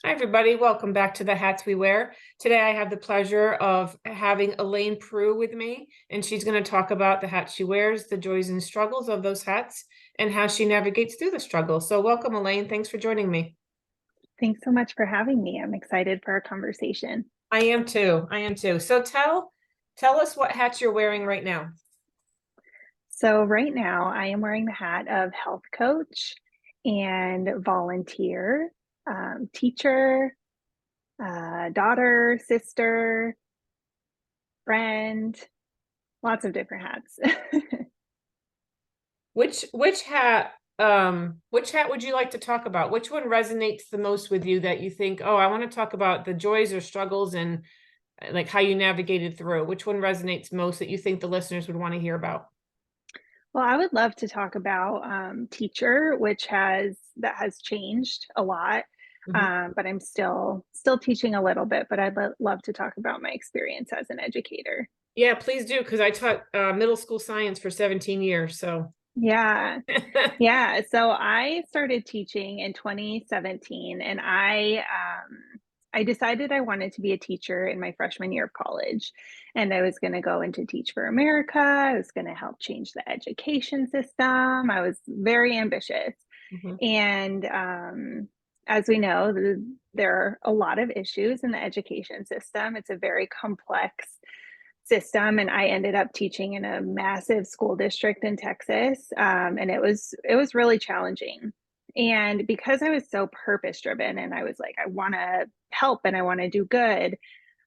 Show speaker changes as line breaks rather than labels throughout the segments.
Hi, everybody. Welcome back to the Hats We Wear. Today, I have the pleasure of having Elaine Proulx with me, and she's going to talk about the hats she wears, the joys and struggles of those hats, and how she navigates through the struggle. So welcome, Elaine. Thanks for joining me.
Thanks so much for having me. I'm excited for our conversation.
I am too. I am too. So tell us what hats you're wearing right now.
So, right now, I am wearing the hat of health coach and volunteer, teacher, daughter, sister, friend, lots of different hats.
Which hat would you like to talk about? Which one resonates the most with you that you think, oh, I want to talk about the joys or struggles and like how you navigated through? Which one resonates most that you think the listeners would want to hear about?
Well, I would love to talk about teacher, that has changed a lot,
Mhm.
but I'm still teaching a little bit. But I'd love to talk about my experience as an educator.
Yeah, please do, because I taught middle school science for 17 years. So
Yeah. Yeah, so I started teaching in 2017 and I decided I wanted to be a teacher in my freshman year of college. And I was going to go into Teach for America. I was going to help change the education system. I was very ambitious.
Mhm.
And as we know, there are a lot of issues in the education system. It's a very complex system, and I ended up teaching in a massive school district in Texas, and it was really challenging. And because I was so purpose driven, and I was like, I want to help and I want to do good,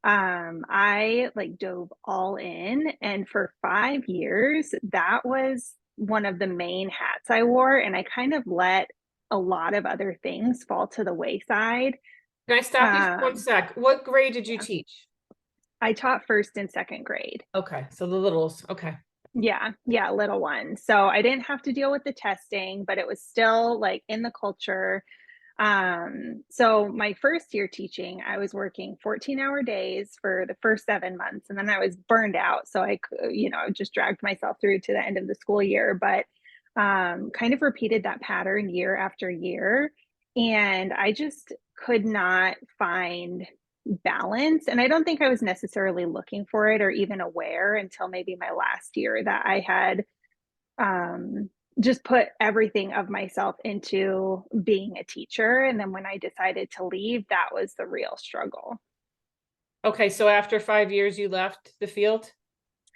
I like dove all in, and for 5 years, that was one of the main hats I wore, and I kind of let a lot of other things fall to the wayside.
Can I stop you for one
Um,
sec? What grade did you
yeah,
teach?
I taught first and second grade.
Okay, so the littles. Okay.
Yeah, yeah, little one. So I didn't have to deal with the testing, but it was still like in the culture. So my first year teaching, I was working 14-hour days for the first 7 months, and then I was burned out. So just dragged myself through to the end of the school year, but kind of repeated that pattern year after year. And I just could not find balance. And I don't think I was necessarily looking for it or even aware until maybe my last year that I had um, just put everything of myself into being a teacher. And then when I decided to leave, that was the real struggle.
Okay, so after 5 years, you left the field?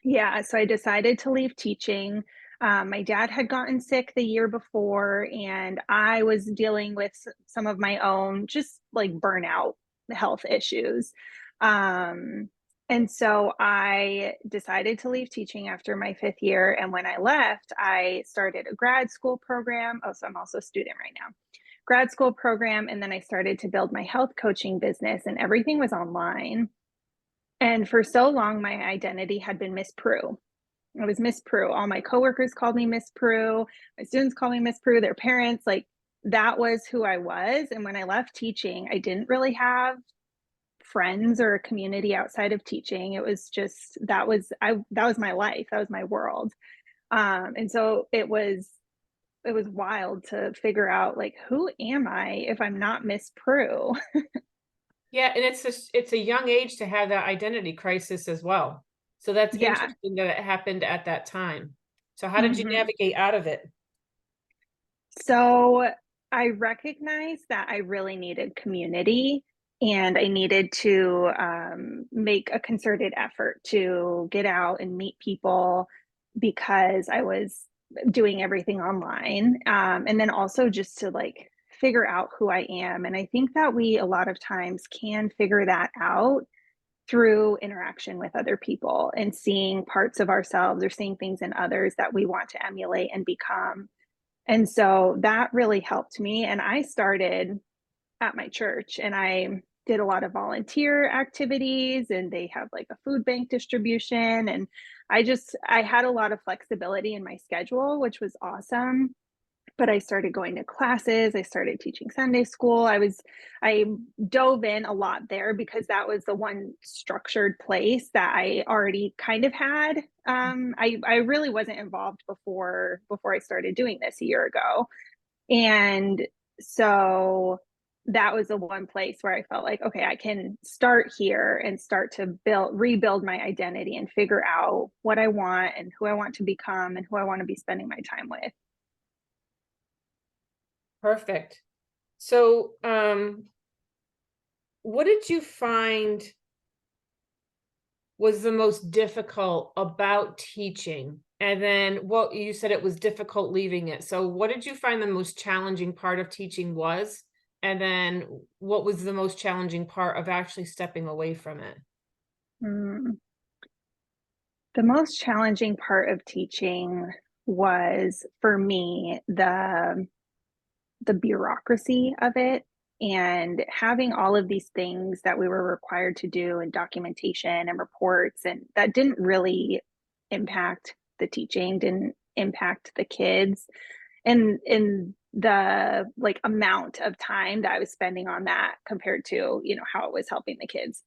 Yeah, so I decided to leave teaching. My dad had gotten sick the year before, and I was dealing with some of my own just like burnout health issues. Um, and so I decided to leave teaching after my fifth year. And when I left, I started a grad school program. Oh, so I'm also a student right now. Grad school program. And then I started to build my health coaching business, and everything was online. And for so long, my identity had been Miss Prue. I was Miss Prue. All my coworkers called me Miss Prue. My students called me Miss Prue. Their parents, like, that was who I was. And when I left teaching, I didn't really have friends or a community outside of teaching. It was just that was my life. That was my world. And so it was wild to figure out like who am I if I'm not Miss Prue?
Yeah, and it's a young age to have that identity crisis as well. So that's
Yeah.
interesting that it happened at that time. So how did you
Hmm.
navigate out of it?
So I recognized that I really needed community, and I needed to make a concerted effort to get out and meet people because I was doing everything online. And then also just to like figure out who I am. And I think that we a lot of times can figure that out through interaction with other people and seeing parts of ourselves or seeing things in others that we want to emulate and become. And so that really helped me. And I started at my church, and I did a lot of volunteer activities, and they have like a food bank distribution. And I had a lot of flexibility in my schedule, which was awesome. But I started going to classes. I started teaching Sunday school. I dove in a lot there because that was the one structured place that I already kind of had. I really wasn't involved before I started doing this a year ago. And so that was the one place where I felt like, okay, I can start here and start to rebuild my identity and figure out what I want and who I want to become and who I want to be spending my time with.
Perfect. So, what did you find was the most difficult about teaching? And then what you said it was difficult leaving it. So what did you find the most challenging part of teaching was? And then what was the most challenging part of actually stepping away from it?
Mm. The most challenging part of teaching was for me the bureaucracy of it and having all of these things that we were required to do and documentation and reports, and that didn't really impact the teaching, didn't impact the kids, and in the like amount of time that I was spending on that compared to, how it was helping the kids.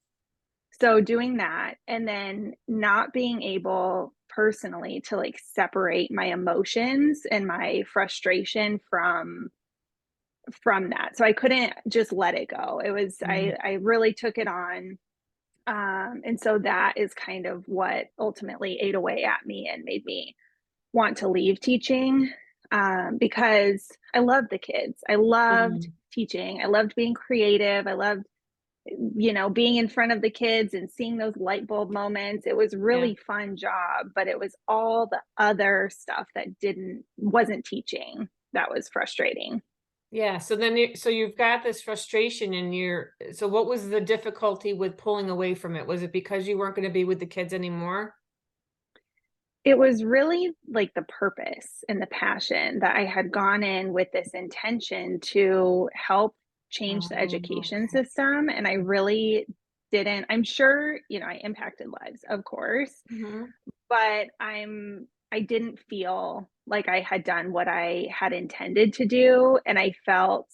So doing that and then not being able personally to like separate my emotions and my frustration from that. So I couldn't just let it go. It was
Mm.
I really took it on. And so that is kind of what ultimately ate away at me and made me want to leave teaching, because I loved the kids. I loved
Mhm.
teaching. I loved being creative. I loved, being in front of the kids and seeing those light bulb moments. It was
Yeah.
really fun job, but it was all the other stuff that wasn't teaching that was frustrating.
Yeah. So then so you've got this frustration and so what was the difficulty with pulling away from it? Was it because you weren't going to be with the kids anymore?
It was really like the purpose and the passion that I had gone in with this intention to help change the
Oh,
education
okay.
system. And I really didn't, I'm sure, I impacted lives, of course,
Mhm.
but I didn't feel like I had done what I had intended to do. And I thought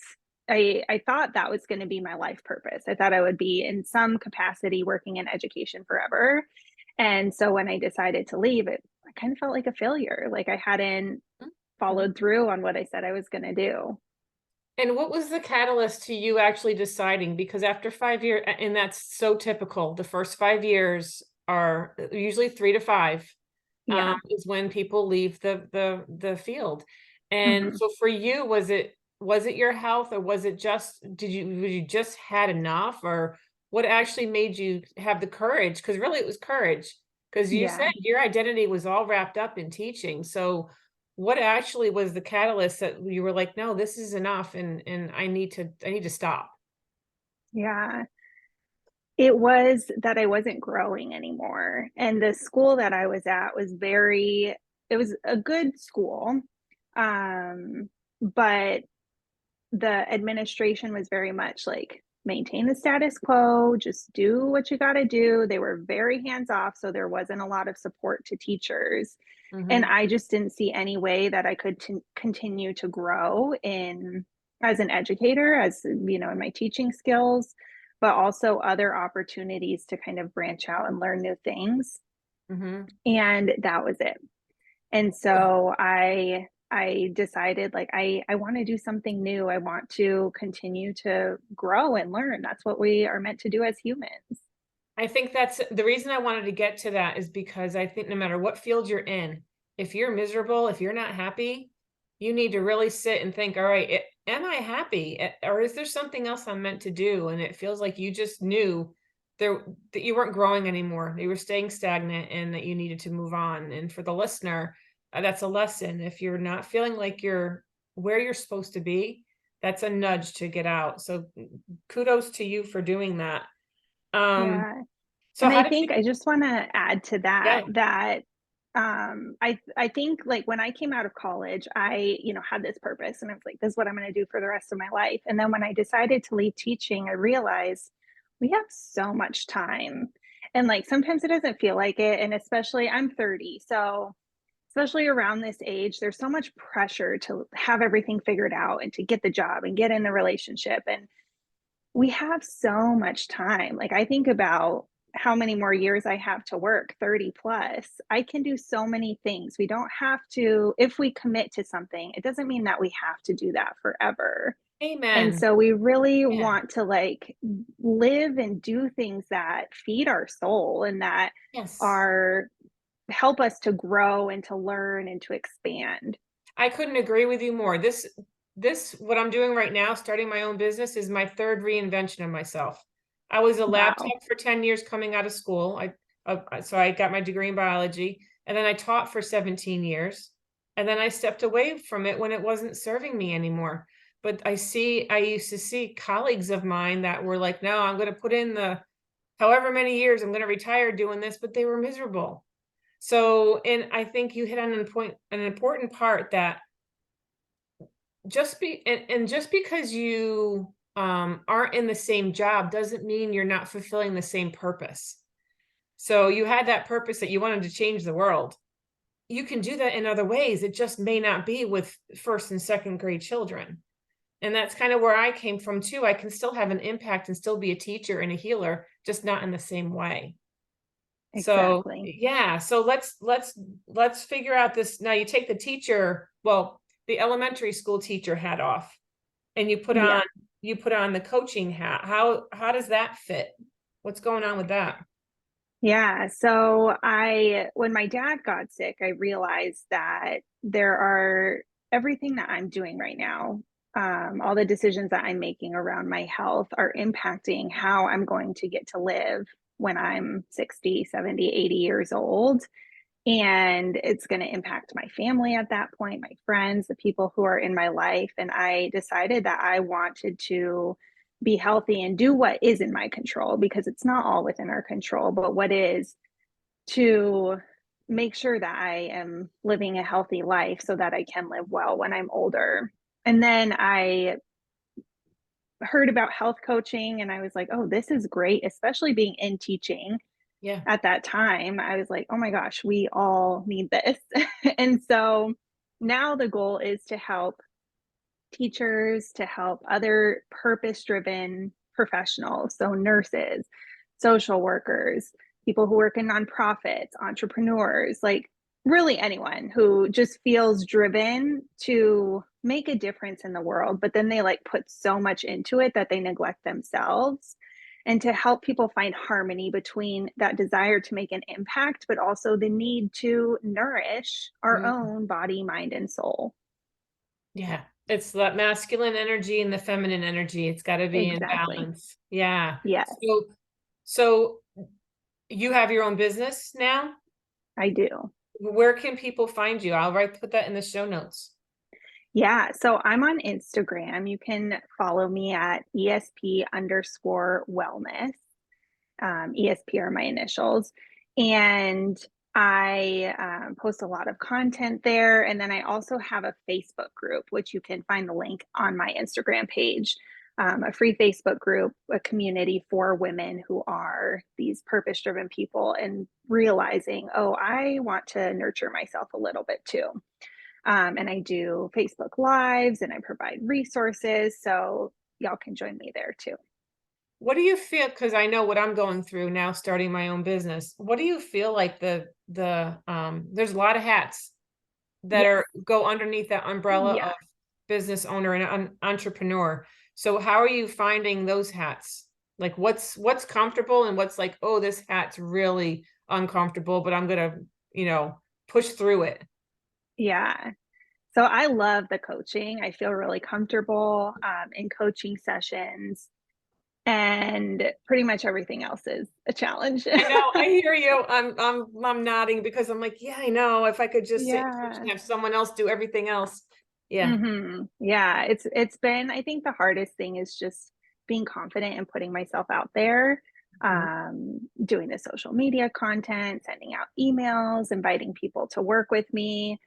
that was going to be my life purpose. I thought I would be in some capacity working in education forever. And so when I decided to leave, I kind of felt like a failure. Like I hadn't
Mhm.
followed through on what I said I was going to do.
And what was the catalyst to you actually deciding? Because after 5 years, and that's so typical, the first 5 years are usually 3 to 5,
Yeah.
is when people leave the field. And
Hmm.
so for you, was it your health, or was it just you just had enough, or what actually made you have the courage? Because really it was courage, because you said
Yeah.
your identity was all wrapped up in teaching. So what actually was the catalyst that you were like, "No, this is enough, and I need to stop?"
Yeah. It was that I wasn't growing anymore. And the school that I was at it was a good school. But the administration was very much like maintain the status quo, just do what you got to do. They were very hands off, so there wasn't a lot of support to teachers. And
Mhm,
I just didn't see any way that I could continue to grow in as an educator, as in my teaching skills, but also other opportunities to kind of branch out and learn new things.
mhm.
And that was it. And so I decided like I want to do something new. I want to continue to grow and learn. That's what we are meant to do as humans.
I think that's the reason I wanted to get to that, is because I think no matter what field you're in, if you're miserable, if you're not happy, you need to really sit and think, all right, am I happy? Or is there something else I'm meant to do? And it feels like you just knew there that you weren't growing anymore. You were staying stagnant and that you needed to move on. And for the listener, that's a lesson. If you're not feeling like you're where you're supposed to be, that's a nudge to get out. So kudos to you for doing that. Um,
Yeah.
so
And
how
I
did
think
you
I just want to add to
yeah.
that I think like when I came out of college, I, had this purpose and I was like, this is what I'm going to do for the rest of my life. And then when I decided to leave teaching, I realized we have so much time. And like sometimes it doesn't feel like it. And especially I'm 30. So especially around this age, there's so much pressure to have everything figured out and to get the job and get in the relationship. And we have so much time. Like I think about how many more years I have to work, 30 plus. I can do so many things. We don't have to, if we commit to something, it doesn't mean that we have to do that forever. And
Amen.
so we really
Yeah.
want to like live and do things that feed our soul and that
Yes.
are help us to grow and to learn and to expand.
I couldn't agree with you more. This what I'm doing right now, starting my own business, is my third reinvention of myself. I was a lab
Wow.
tech for 10 years coming out of school. So I got my degree in biology, and then I taught for 17 years. And then I stepped away from it when it wasn't serving me anymore. But I used to see colleagues of mine that were like, no, I'm going to put in the however many years, I'm going to retire doing this, but they were miserable. So, and I think you hit on an important part that just because you aren't in the same job doesn't mean you're not fulfilling the same purpose. So you had that purpose that you wanted to change the world. You can do that in other ways. It just may not be with first and second grade children. And that's kind of where I came from too. I can still have an impact and still be a teacher and a healer, just not in the same way. So
Exactly.
yeah, so let's figure out this. Now you take the teacher, well, the elementary school teacher hat off, and
Yeah.
you put on the coaching hat. How does that fit? What's going on with that?
Yeah. So when my dad got sick, I realized that there are everything that I'm doing right now, all the decisions that I'm making around my health are impacting how I'm going to get to live when I'm 60, 70, 80 years old. And it's going to impact my family at that point, my friends, the people who are in my life. And I decided that I wanted to be healthy and do what is in my control because it's not all within our control, but what is to make sure that I am living a healthy life so that I can live well when I'm older. And then I heard about health coaching and I was like, oh, this is great, especially being in teaching
Yeah.
at that time. I was like, oh my gosh, we all need this. And so now the goal is to help teachers, to help other purpose driven professionals. So, nurses, social workers, people who work in nonprofits, entrepreneurs, like really anyone who just feels driven to make a difference in the world, but then they like put so much into it that they neglect themselves. And to help people find harmony between that desire to make an impact, but also the need to nourish our
Mm,
own body, mind, and soul.
yeah. It's that masculine energy and the feminine energy. It's got to be in
Exactly.
balance. Yeah.
Yes,
So you have your own business now?
I do.
Where can people find you? Put that in the show notes.
Yeah. So I'm on Instagram. You can follow me at ESP_wellness. ESP are my initials. And I post a lot of content there. And then I also have a Facebook group, which you can find the link on my Instagram page. A free Facebook group, a community for women who are these purpose driven people and realizing, oh, I want to nurture myself a little bit too. And I do Facebook Lives and I provide resources. So y'all can join me there too.
What do you feel? Because I know what I'm going through now, starting my own business. What do you feel like there's a lot of hats that
Yes.
are go underneath that umbrella
Yeah.
of business owner and entrepreneur. So how are you finding those hats? Like what's comfortable and what's like, oh, this hat's really uncomfortable, but I'm gonna, push through it.
Yeah. So I love the coaching. I feel really comfortable in coaching sessions, and pretty much everything else is a challenge.
I know, I hear you. I'm nodding because I'm like, yeah, I know. If I could just sit and coach
Yeah.
and have someone else do everything else. Yeah.
Yeah, it's been I think the hardest thing is just being confident and putting myself out there,
Mhm.
doing the social media content, sending out emails, inviting people to work with me,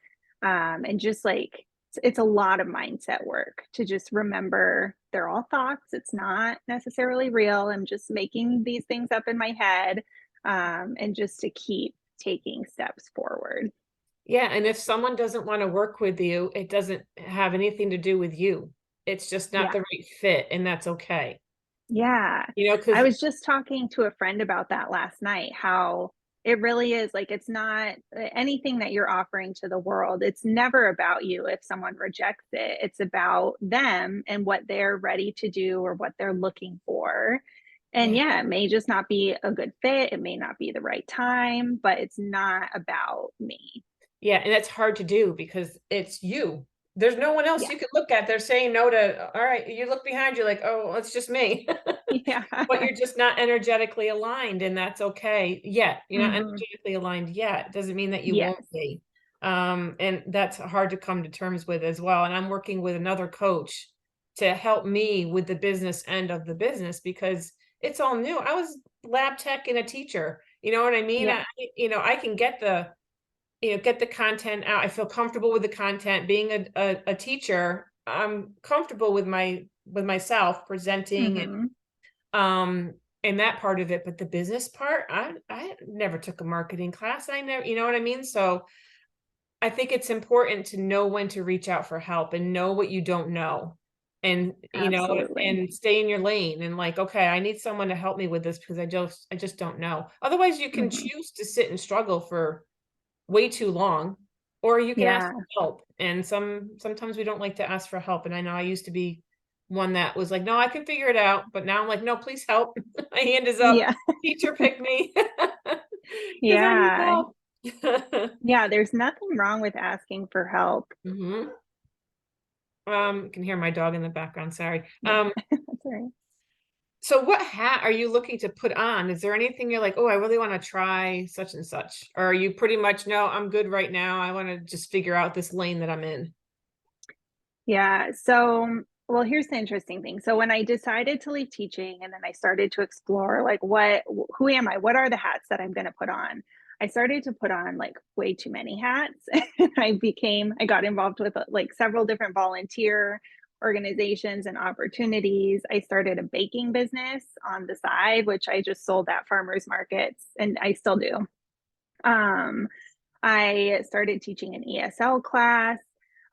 and just like it's a lot of mindset work to just remember they're all thoughts. It's not necessarily real. I'm just making these things up in my head, and just to keep taking steps forward.
Yeah, and if someone doesn't want to work with you, it doesn't have anything to do with you. It's just not
Yeah.
the right fit, and that's okay.
Yeah. I
Because
was just talking to a friend about that last night, how It really is. Like, it's not anything that you're offering to the world. It's never about you if someone rejects it. It's about them and what they're ready to do or what they're looking for. And
Yeah.
yeah, it may just not be a good fit. It may not be the right time, but it's not about me.
Yeah, and that's hard to do because it's you. There's no one else
Yeah.
you could look at. They're saying no to, all right, you look behind you like, oh, it's just me.
Yeah.
But you're just not energetically aligned, and that's okay yet. You're not
Hmm.
energetically aligned yet. Doesn't mean that you won't
Yes.
be. And that's hard to come to terms with as well. And I'm working with another coach to help me with the business end of the business because it's all new. I was lab tech and a teacher. You know what I mean?
Yeah.
I can get the content out. I feel comfortable with the content. Being a teacher, I'm comfortable with myself presenting
Hmm.
um, and that part of it, but the business part, I never took a marketing class. I never, you know what I mean? So I think it's important to know when to reach out for help and know what you don't know. And
Absolutely.
and stay in your lane and like, okay, I need someone to help me with this because I just don't know. Otherwise, you can
Hmm.
choose to sit and struggle for way too long, or you can ask
Yeah.
for help. And sometimes we don't like to ask for help. And I know I used to be one that was like, no, I can figure it out. But now I'm like, no, please help. My hand is up.
Yeah.
Teacher, pick me. Because I need
Yeah.
help.
Yeah. There's nothing wrong with asking for help.
hmm You can hear my dog in the background. Sorry.
Yeah. That's all right.
So what hat are you looking to put on? Is there anything you're like, oh, I really want to try such and such? Or are you pretty much, no, I'm good right now. I want to just figure out this lane that I'm in.
Yeah. So, well, here's the interesting thing. So, when I decided to leave teaching and then I started to explore, like, who am I? What are the hats that I'm going to put on? I started to put on like way too many hats. And I got involved with like several different volunteer organizations and opportunities. I started a baking business on the side, which I just sold at farmers markets and I still do. Um, I started teaching an ESL class.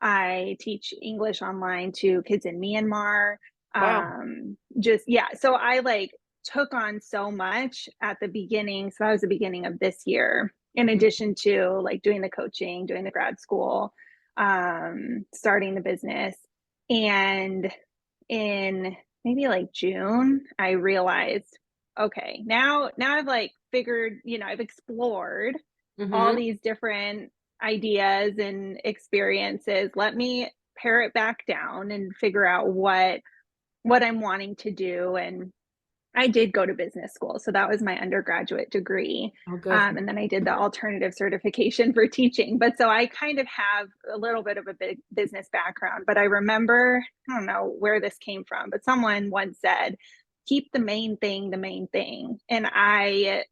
I teach English online to kids in Myanmar.
Wow.
Just, yeah. So I like took on so much at the beginning. So that was the beginning of this year, in
Mhm.
addition to like doing the coaching, doing the grad school, starting the business. And in maybe like June, I realized, okay, now I've like figured, I've explored all
Mhm.
these different ideas and experiences. Let me pare it back down and figure out what I'm wanting to do. And I did go to business school, so that was my undergraduate degree.
Oh, good.
And then I did the alternative certification for teaching. But so I kind of have a little bit of a big business background. But I remember, I don't know where this came from, but someone once said, keep the main thing the main thing. And I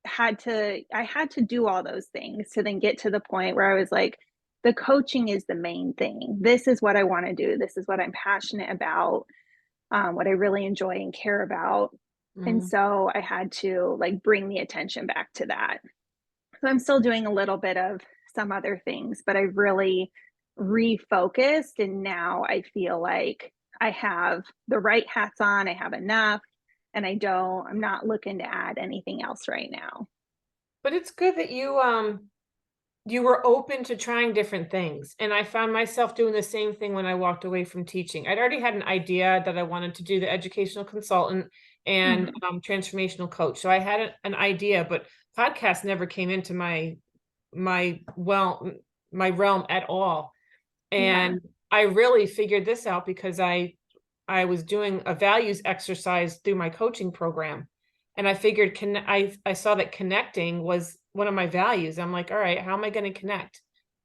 had to do all those things to then get to the point where I was like, the coaching is the main thing. This is what I want to do. This is what I'm passionate about, what I really enjoy and care about. And
Mhm.
so I had to like bring the attention back to that. So I'm still doing a little bit of some other things, but I really refocused. And now I feel like I have the right hats on, I have enough, and I'm not looking to add anything else right now.
But it's good that you were open to trying different things. And I found myself doing the same thing when I walked away from teaching. I'd already had an idea that I wanted to do the educational consultant and
Hmm.
transformational coach. So I had an idea, but podcast never came into my well my realm at all.
Yeah.
And I really figured this out because I was doing a values exercise through my coaching program. And I figured I saw that connecting was one of my values. I'm like, all right, how am I going to connect?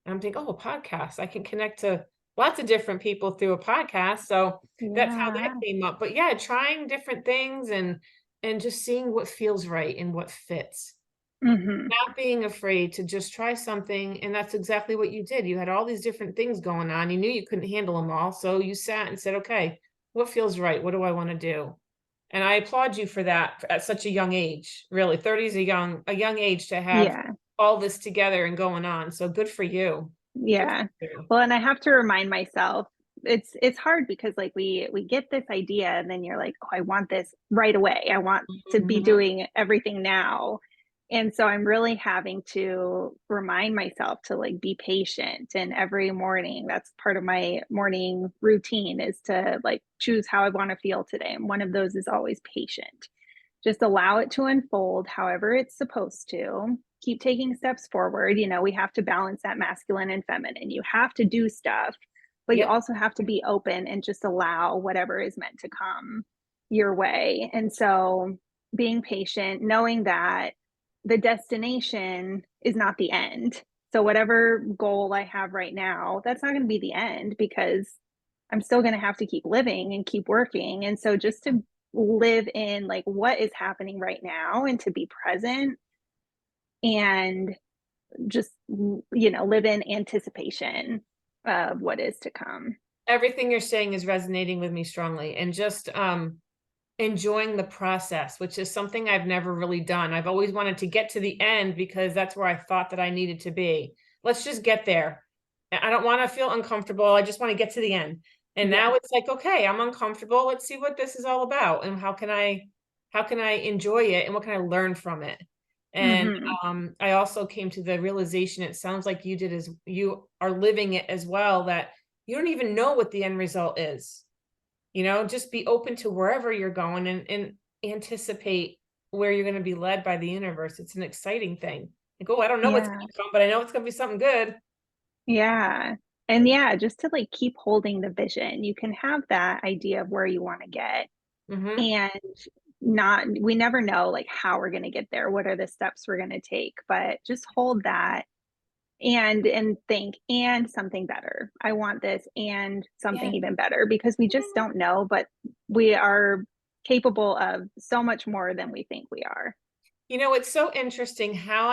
And I'm thinking, oh, a podcast. I can connect to lots of different people through a podcast. So that's how that
Yeah.
came up. But yeah, trying different things and just seeing what feels right and what fits.
Hmm.
Not being afraid to just try something, and that's exactly what you did. You had all these different things going on. You knew you couldn't handle them all, so you sat and said, "Okay, what feels right? What do I wanna do?" And I applaud you for that at such a young age, really. 30 is a young age to have
Yeah.
all this together and going on, so good for you. Good
Yeah.
for you.
Well, and I have to remind myself, it's hard because like we get this idea and then you're like, "Oh, I want this right away. I want to be
Mhm.
doing everything now." And so I'm really having to remind myself to like be patient. And every morning, that's part of my morning routine is to like choose how I want to feel today. And one of those is always patient. Just allow it to unfold however it's supposed to. Keep taking steps forward. You know, we have to balance that masculine and feminine. You have to do stuff, but you
Yep.
also have to be open and just allow whatever is meant to come your way. And so being patient, knowing that the destination is not the end. So whatever goal I have right now, that's not going to be the end because I'm still going to have to keep living and keep working. And so just to live in like what is happening right now and to be present and just live in anticipation of what is to come.
Everything you're saying is resonating with me strongly, and just enjoying the process, which is something I've never really done. I've always wanted to get to the end because that's where I thought that I needed to be. Let's just get there. I don't want to feel uncomfortable. I just want to get to the end. And
Yeah.
now it's like, okay, I'm uncomfortable. Let's see what this is all about and how can I enjoy it and what can I learn from it? And
Hmm.
I also came to the realization, it sounds like you did, as you are living it as well, that you don't even know what the end result is. Just be open to wherever you're going, and anticipate where you're going to be led by the universe. It's an exciting thing. Like, oh, I don't know what's
Yeah.
going to come, but I know it's going to be something good.
Yeah. And yeah, just to like keep holding the vision. You can have that idea of where you want to get
Hmm.
and not we never know like how we're going to get there, what are the steps we're going to take, but just hold that and think and something better. I want this and
Yeah.
something even better because we just don't know, but we are capable of so much more than we think we are.
It's so interesting how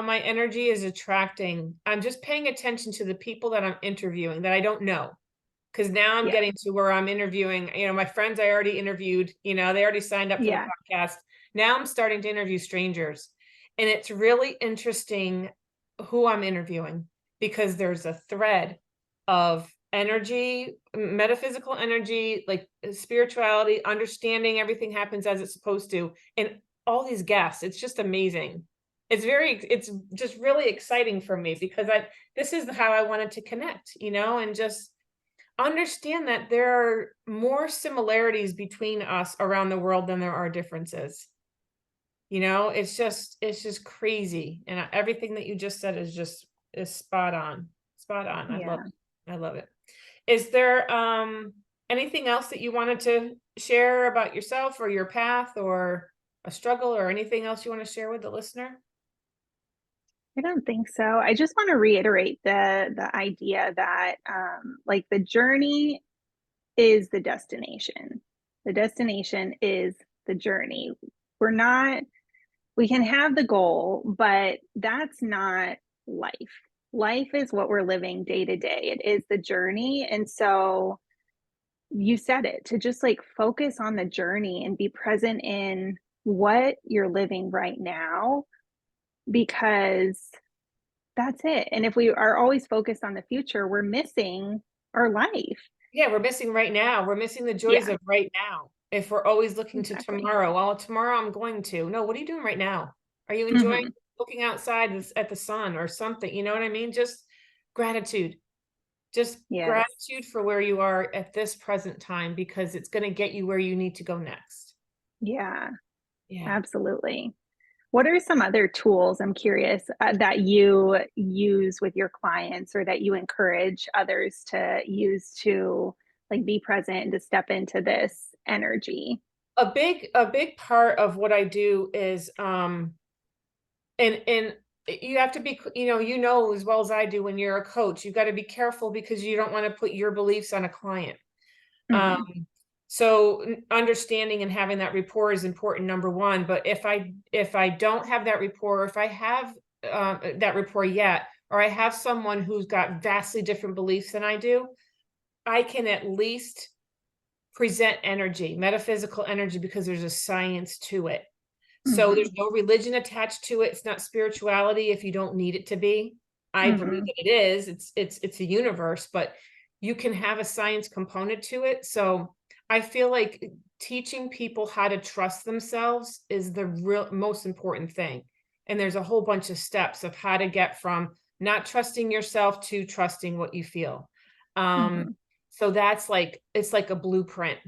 my energy is attracting. I'm just paying attention to the people that I'm interviewing that I don't know. Because now I'm
Yeah.
getting to where I'm interviewing, my friends I already interviewed, they already signed up for the
Yeah.
podcast. Now I'm starting to interview strangers. And it's really interesting who I'm interviewing, because there's a thread of energy, metaphysical energy, like spirituality, understanding everything happens as it's supposed to. And all these guests, it's just amazing. It's just really exciting for me, because this is how I wanted to connect, and just understand that there are more similarities between us around the world than there are differences. It's just crazy. And everything that you just said is spot on. Spot on. I love
Yeah.
it. I love it. Is there anything else that you wanted to share about yourself or your path or a struggle or anything else you want to share with the listener?
I don't think so. I just want to reiterate the idea that like the journey is the destination. The destination is the journey. We're not we can have the goal, but that's not life. Life is what we're living day to day. It is the journey. And so you said it, to just like focus on the journey and be present in what you're living right now because that's it. And if we are always focused on the future, we're missing our life.
Yeah, we're missing right now. We're missing the joys
Yeah,
of right now. If we're always looking to
exactly.
tomorrow, well, tomorrow I'm going to. No, what are you doing right now? Are you enjoying
Hmm.
looking outside at the sun or something? You know what I mean? Just gratitude. Just
Yes.
gratitude for where you are at this present time, because it's going to get you where you need to go next.
Yeah,
Yeah.
absolutely. What are some other tools, I'm curious, that you use with your clients or that you encourage others to use to like be present and to step into this energy?
A big part of what I do is and you have to be, as well as I do, when you're a coach, you've got to be careful because you don't want to put your beliefs on a client. Um,
Hmm.
so understanding and having that rapport is important, number one. But if I don't have that rapport, or if I have that rapport yet, or I have someone who's got vastly different beliefs than I do, I can at least present energy, metaphysical energy, because there's a science to it. So
Hmm.
there's no religion attached to it. It's not spirituality if you don't need it to be. I believe
Hmm.
that it is. It's a universe, but you can have a science component to it. So I feel like teaching people how to trust themselves is the real most important thing. And there's a whole bunch of steps of how to get from not trusting yourself to trusting what you feel. Um,
Mhm.
so that's like, it's like a blueprint,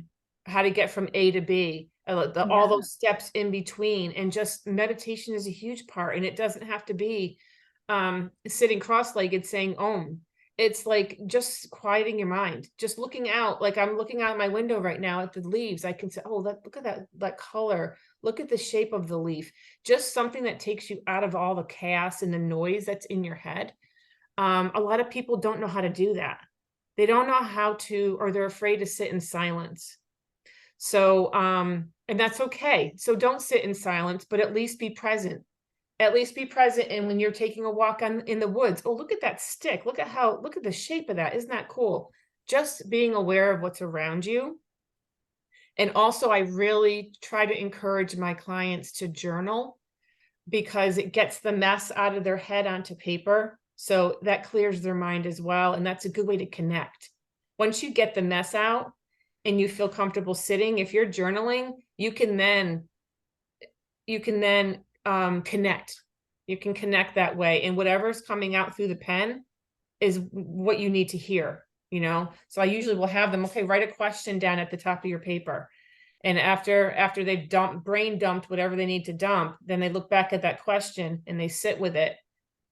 how to get from A to B, all
Yeah.
those steps in between. And just meditation is a huge part. And it doesn't have to be sitting cross-legged saying Om. It's like just quieting your mind, just looking out. Like I'm looking out my window right now at the leaves. I can say, oh, look at that color. Look at the shape of the leaf. Just something that takes you out of all the chaos and the noise that's in your head. A lot of people don't know how to do that. They don't know how to, or they're afraid to sit in silence. So, and that's okay. So don't sit in silence, but at least be present. At least be present. And when you're taking a walk in the woods, oh, look at that stick. Look at the shape of that. Isn't that cool? Just being aware of what's around you. And also, I really try to encourage my clients to journal because it gets the mess out of their head onto paper. So that clears their mind as well. And that's a good way to connect. Once you get the mess out and you feel comfortable sitting, if you're journaling, you can then connect. You can connect that way. And whatever's coming out through the pen is what you need to hear, you know? So I usually will have them, okay, write a question down at the top of your paper. And after they've brain dumped whatever they need to dump, then they look back at that question and they sit with it.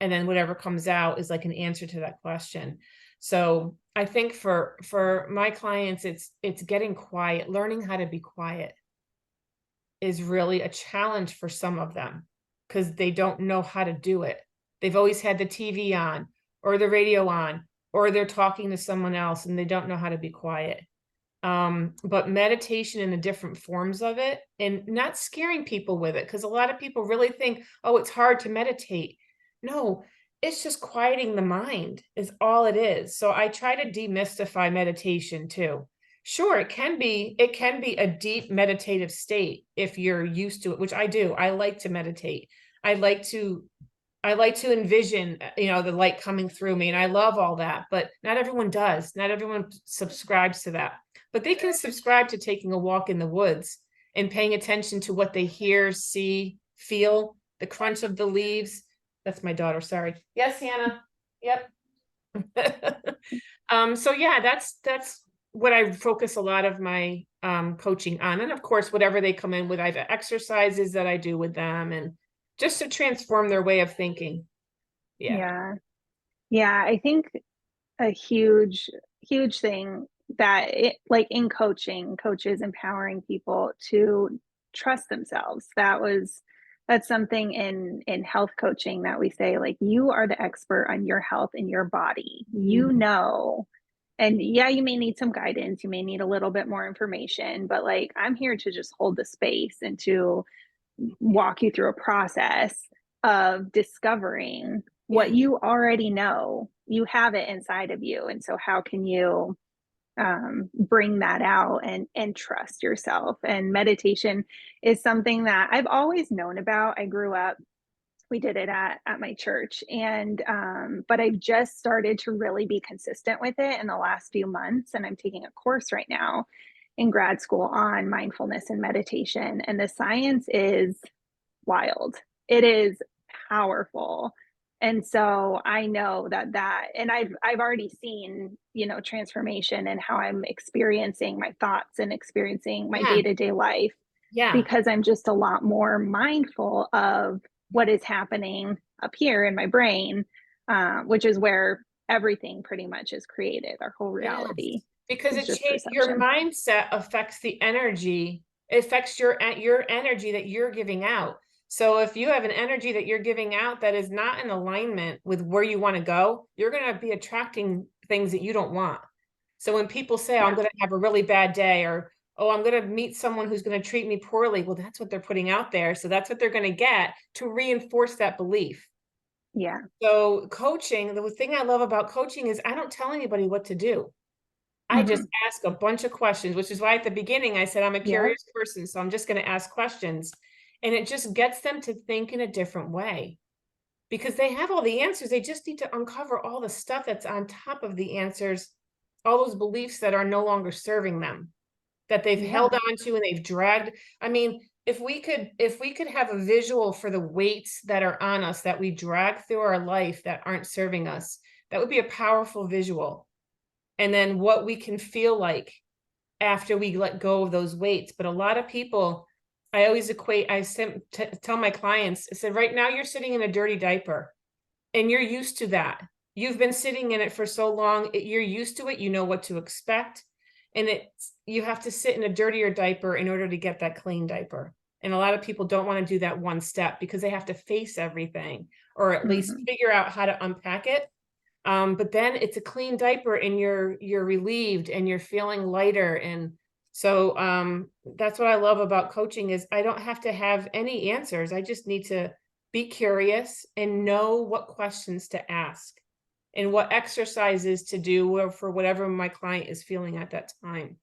And then whatever comes out is like an answer to that question. So I think for my clients, it's getting quiet, learning how to be quiet is really a challenge for some of them because they don't know how to do it. They've always had the TV on or the radio on, or they're talking to someone else and they don't know how to be quiet. But meditation in the different forms of it and not scaring people with it, because a lot of people really think, oh, it's hard to meditate. No, it's just quieting the mind is all it is. So I try to demystify meditation too. Sure, it can be a deep meditative state if you're used to it, which I do. I like to meditate. I like to I like to envision, the light coming through me, and I love all that, but not everyone does. Not everyone subscribes to that. But they can subscribe to taking a walk in the woods and paying attention to what they hear, see, feel, the crunch of the leaves. That's my daughter, sorry. Yes, Hannah. Yep. So yeah, that's what I focus a lot of my coaching on. And of course, whatever they come in with, I have exercises that I do with them and just to transform their way of thinking. Yeah.
Yeah. Yeah, I think a huge thing that like in coaching, coaches empowering people to trust themselves. That's something in health coaching that we say, like, you are the expert on your health and your body. You
Mhm.
know, and yeah, you may need some guidance, you may need a little bit more information, but like, I'm here to just hold the space and to walk you through a process of discovering what
Yeah.
you already know. You have it inside of you. And so, how can you bring that out and trust yourself? And meditation is something that I've always known about. I grew up, we did it at my church, and but I've just started to really be consistent with it in the last few months, and I'm taking a course right now in grad school on mindfulness and meditation, and the science is wild. It is powerful. And so I know that and I've already seen, transformation in how I'm experiencing my thoughts and experiencing my
Yeah.
day-to-day life
Yeah.
because I'm just a lot more mindful of what is happening up here in my brain, which is where everything pretty much is created. Our whole
Yes.
reality
Because
is
it
just
change your
perception.
mindset affects the energy. It affects your energy that you're giving out. So if you have an energy that you're giving out that is not in alignment with where you want to go, you're going to be attracting things that you don't want. So when people say, oh, I'm
Yeah.
going to have a really bad day, or, oh, I'm going to meet someone who's going to treat me poorly, well, that's what they're putting out there. So that's what they're going to get to reinforce that belief.
Yeah.
So coaching, the thing I love about coaching is I don't tell anybody what to do. I just
Hmm.
ask a bunch of questions, which is why at the beginning I said I'm a
Yep.
curious person, so I'm just going to ask questions. And it just gets them to think in a different way because they have all the answers. They just need to uncover all the stuff that's on top of the answers, all those beliefs that are no longer serving them, that they've held
Yeah.
on to and they've dragged. I mean, if we could have a visual for the weights that are on us that we drag through our life that aren't serving us, that would be a powerful visual. And then what we can feel like after we let go of those weights. But a lot of people, I always equate, tell my clients, I said, right now you're sitting in a dirty diaper and you're used to that. You've been sitting in it for so long, you're used to it, you know what to expect. And you have to sit in a dirtier diaper in order to get that clean diaper. And a lot of people don't want to do that one step because they have to face everything or at least
Mhm.
figure out how to unpack it. But then it's a clean diaper and you're relieved and you're feeling lighter. And so that's what I love about coaching is I don't have to have any answers. I just need to be curious and know what questions to ask and what exercises to do for whatever my client is feeling at that time.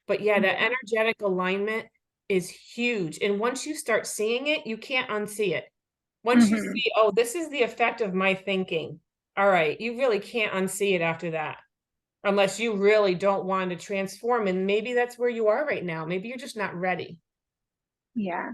But yeah, that
Yeah.
energetic alignment is huge. And once you start seeing it, you can't unsee it. Once you
Mhm.
see, oh, this is the effect of my thinking. All right, you really can't unsee it after that, unless you really don't want to transform. And maybe that's where you are right now. Maybe you're just not ready.
Yeah.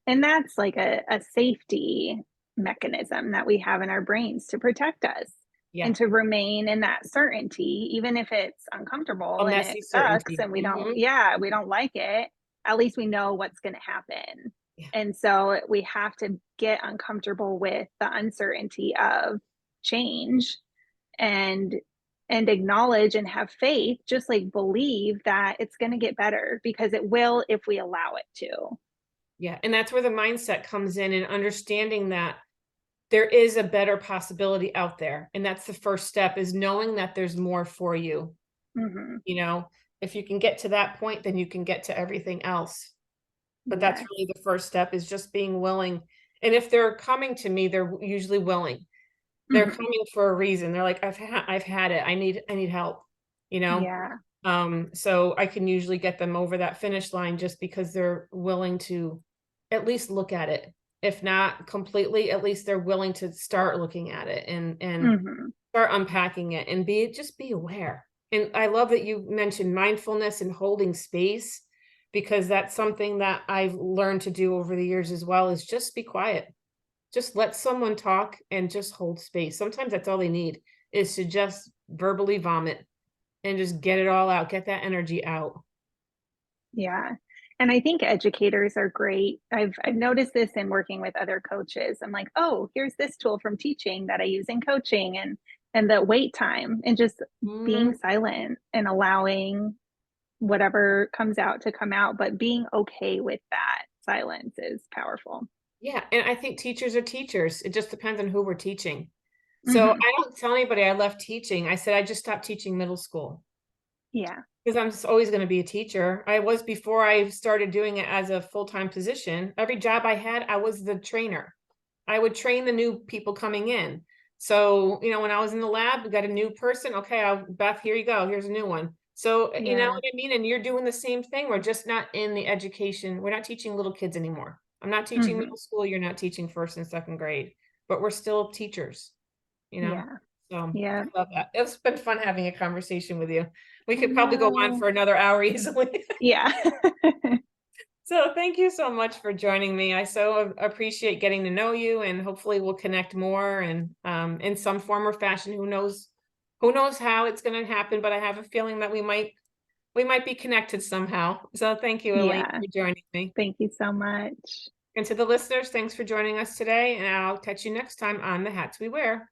And that's like a safety mechanism that we have in our brains to protect us
Yeah,
and to remain in that certainty, even if it's
a
uncomfortable and it
messy
sucks
certainty.
and yeah, we don't like it. At least we know what's going to happen.
Yeah,
And so we have to get uncomfortable with the uncertainty of change and acknowledge and have faith, just like believe that it's going to get better because it will if we allow it to.
yeah. And that's where the mindset comes in and understanding that there is a better possibility out there. And that's the first step is knowing that there's more for you.
Mhm.
You know, if you can get to that point, then you can get to everything else. But that's
Yes.
really the first step is just being willing. And if they're coming to me, they're usually willing. They're
Mhm.
coming for a reason. They're like, I've had it. I need help, you know?
Yeah.
So I can usually get them over that finish line just because they're willing to at least look at it. If not completely, at least they're willing to start looking at it and
Mhm.
start unpacking it and be aware. And I love that you mentioned mindfulness and holding space because that's something that I've learned to do over the years as well is just be quiet. Just let someone talk and just hold space. Sometimes that's all they need is to just verbally vomit and just get it all out, get that energy out.
Yeah. And I think educators are great. I've noticed this in working with other coaches. I'm like, "Oh, here's this tool from teaching that I use in coaching," and the wait time and just being
Mhm.
silent and allowing whatever comes out to come out, but being okay with that silence is powerful.
Yeah, and I think teachers are teachers. It just depends on who we're teaching. So
Mhm.
I don't tell anybody I left teaching. I said I just stopped teaching middle school.
Yeah.
Because I'm just always gonna be a teacher. I was before I started doing it as a full-time position. Every job I had, I was the trainer. I would train the new people coming in. So, you know, when I was in the lab, we got a new person. Okay, Beth, here you go. Here's a new one. So, you know
Yeah.
what I mean? And you're doing the same thing. We're just not in the education. We're not teaching little kids anymore. I'm not teaching
Mhm.
middle school. You're not teaching first and second grade, but we're still teachers, you know?
Yeah.
So
Yeah.
I love that. It's been fun having a conversation with you. We
I
could probably go on
know.
for another hour easily.
Yeah.
So thank you so much for joining me. I so appreciate getting to know you and hopefully we'll connect more and in some form or fashion. Who knows how it's going to happen, but I have a feeling that we might be connected somehow. So thank you, Elaine,
Yeah.
for joining me.
Thank you so much.
And to the listeners, thanks for joining us today. And I'll catch you next time on The Hats We Wear.